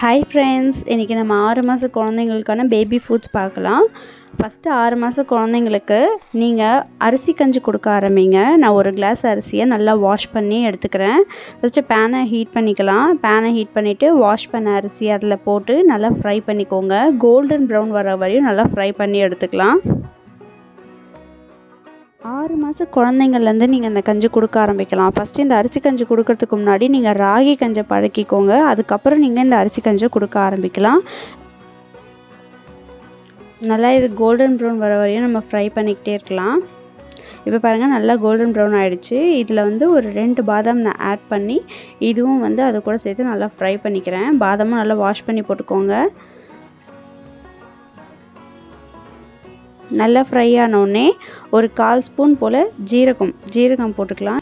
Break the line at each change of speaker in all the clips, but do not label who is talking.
Hi friends, இன்றைக்கி நம்ம 6 மாத குழந்தைங்களுக்கான பேபி ஃபுட்ஸ் பார்க்கலாம். ஃபஸ்ட்டு 6 மாத குழந்தைங்களுக்கு நீங்கள் அரிசி கஞ்சி கொடுக்க ஆரம்பிங்க. நான் ஒரு கிளாஸ் அரிசியை நல்லா வாஷ் பண்ணி எடுத்துக்கிறேன். ஃபஸ்ட்டு பேனை ஹீட் பண்ணிக்கலாம். பேனை ஹீட் பண்ணிவிட்டு வாஷ் பண்ண அரிசி அதில் போட்டு நல்லா ஃப்ரை பண்ணிக்கோங்க. கோல்டன் ப்ரௌன் வர வரையும் நல்லா ஃப்ரை பண்ணி எடுத்துக்கலாம். 6 மாத குழந்தைங்கள்லேருந்து நீங்கள் இந்த கஞ்சி கொடுக்க ஆரம்பிக்கலாம். ஃபஸ்ட்டு இந்த அரிசி கஞ்சி கொடுக்கறதுக்கு முன்னாடி நீங்கள் ராகி கஞ்சை பழக்கிக்கோங்க. அதுக்கப்புறம் நீங்கள் இந்த அரிசி கஞ்சை கொடுக்க ஆரம்பிக்கலாம். நல்லா இது கோல்டன் ப்ரௌன் வர வரையும் நம்ம ஃப்ரை பண்ணிக்கிட்டே இருக்கலாம். இப்போ பாருங்கள், நல்லா கோல்டன் ப்ரௌன் ஆகிடுச்சு. இதில் ஒரு 2 பாதாம் நான் ஆட் பண்ணி இதுவும் அது கூட சேர்த்து நல்லா ஃப்ரை பண்ணிக்கிறேன். பாதாமும் நல்லா வாஷ் பண்ணி போட்டுக்கோங்க. நல்லா ஃப்ரை ஆனோடனே ஒரு 1/4 ஸ்பூன் போல் ஜீரகம் போட்டுக்கலாம்.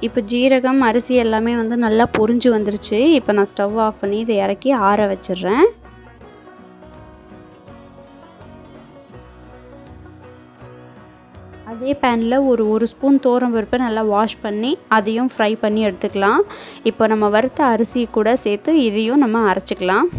இப்போ ஜீரகம் அரிசி எல்லாமே நல்லா பொரிஞ்சு வந்துருச்சு. இப்போ நான் ஸ்டவ் ஆஃப் பண்ணி இதை இறக்கி ஆற வச்சிடுறேன். அதே பேனில் ஒரு ஸ்பூன் துவரம்பருப்பை நல்லா வாஷ் பண்ணி அதையும் ஃப்ரை பண்ணி எடுத்துக்கலாம். இப்போ நம்ம வறுத்த அரிசி கூட சேர்த்து இதையும் நம்ம அரைச்சிக்கலாம்.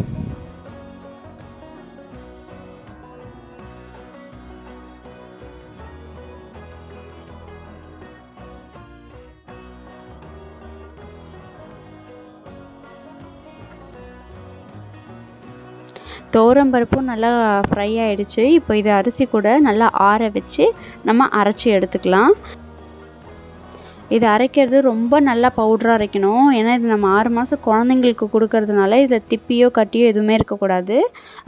துவரம்பருப்பும் நல்லா ஃப்ரை ஆகிடுச்சு. இப்போ இது அரிசி கூட நல்லா ஆற வச்சு நம்ம அரைச்சி எடுத்துக்கலாம். இது அரைக்கிறது ரொம்ப நல்லா பவுடராக அரைக்கணும். ஏன்னா இது நம்ம 6 மாதம் குழந்தைங்களுக்கு கொடுக்கறதுனால இதில் திப்பியோ கட்டியோ எதுவுமே இருக்கக்கூடாது.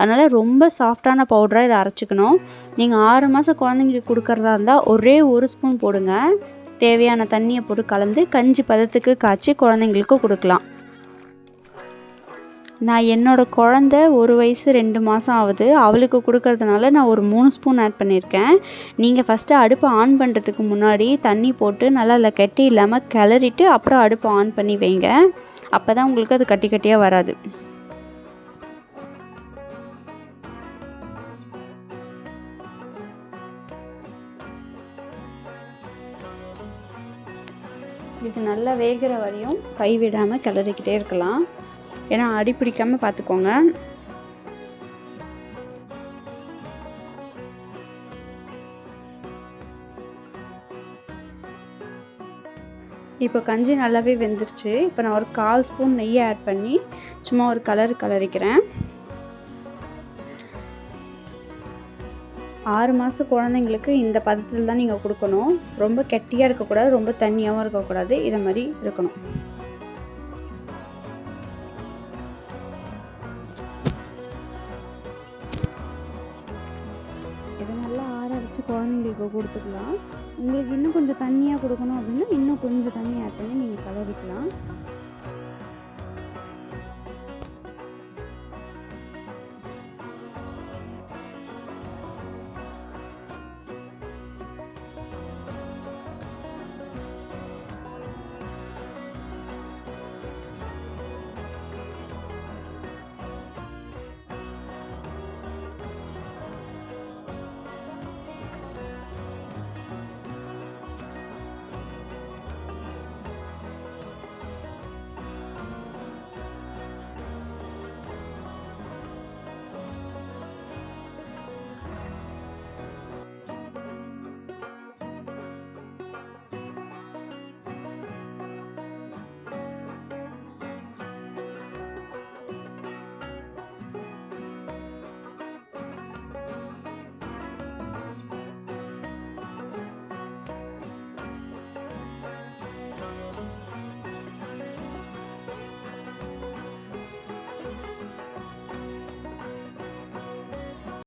அதனால் ரொம்ப சாஃப்டான பவுடராக இதை அரைச்சிக்கணும். நீங்கள் 6 மாதம் குழந்தைங்களுக்கு கொடுக்கறதா இருந்தால் ஒரே 1 ஸ்பூன் போடுங்க. தேவையான தண்ணியை போட்டு கலந்து கஞ்சி பதத்துக்கு காய்ச்சி குழந்தைங்களுக்கு கொடுக்கலாம். நான் என்னோடய குழந்த 1 வயசு 2 மாதம் ஆகுது. அவளுக்கு கொடுக்கறதுனால நான் ஒரு 3 ஸ்பூன் ஆட் பண்ணியிருக்கேன். நீங்கள் ஃபஸ்ட்டு அடுப்பை ஆன் பண்ணுறதுக்கு முன்னாடி தண்ணி போட்டு நல்லா அதில் கட்டி இல்லாமல் கிளறிட்டு அப்புறம் அடுப்பை ஆன் பண்ணி வைங்க. அப்போ தான் உங்களுக்கு அது கட்டி கட்டியாக வராது. இது நல்லா வேகிற வரையும் கைவிடாமல் கிளறிக்கிட்டே இருக்கலாம். ஏன்னா அடி பிடிக்காமல் பார்த்துக்கோங்க. இப்போ கஞ்சி நல்லாவே வெந்துருச்சு. இப்போ நான் ஒரு 1/4 ஸ்பூன் நெய்யை ஆட் பண்ணி சும்மா ஒரு கலரிக்கிறேன். 6 மாத குழந்தைங்களுக்கு இந்த பதத்தில் தான் நீங்கள் கொடுக்கணும். ரொம்ப கெட்டியாக இருக்கக்கூடாது, ரொம்ப தண்ணியாகவும் இருக்கக்கூடாது. இதை மாதிரி இருக்கணும். இதை நல்லா ஆற வச்சு குழந்தைங்களுக்கு கொடுத்துக்கலாம். உங்களுக்கு இன்னும் கொஞ்சம் தண்ணியாக கொடுக்கணும் அப்படின்னா இன்னும் கொஞ்சம் தண்ணி ஆட் பண்ணி நீங்கள் கலரிக்கலாம்.